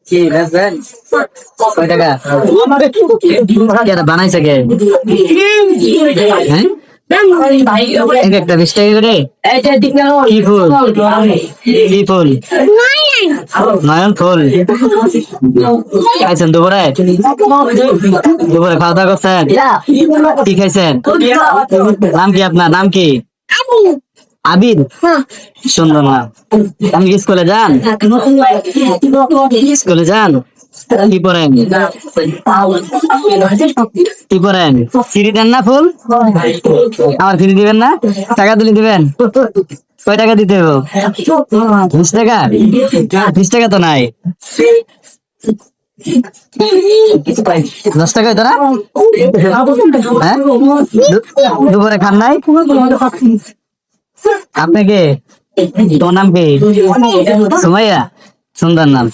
কি বেচবেন? কয় টাকা? বানাইছে কে? হ্যাঁ এক একটা 20 টাকা করে। কি ফুল? কি ফুল? নয়ন ফুল। খাইছেন দুপুরে? দুপুরে খাওয়া দাওয়া করছেন? কি খাইছেন? নাম কি আপনার? নাম কি? আবির। সুন্দর নাম। আপনি কি স্কুলে যান? স্কুলে যান? কি পড়েন? কি পড়েন? ফ্রি দেন না ফুল? আমার ফ্রি দিবেন না? টাকা দিলে দিবেন? কয় টাকা দিতে হবে? 20 টাকা? 20 টাকা তো নাই। 10 টাকা হইতো না? হ্যাঁ দুপুরে খান নাই? আপনাকে তোমার নাম কি? সুমাইয়া। সুন্দর নাম।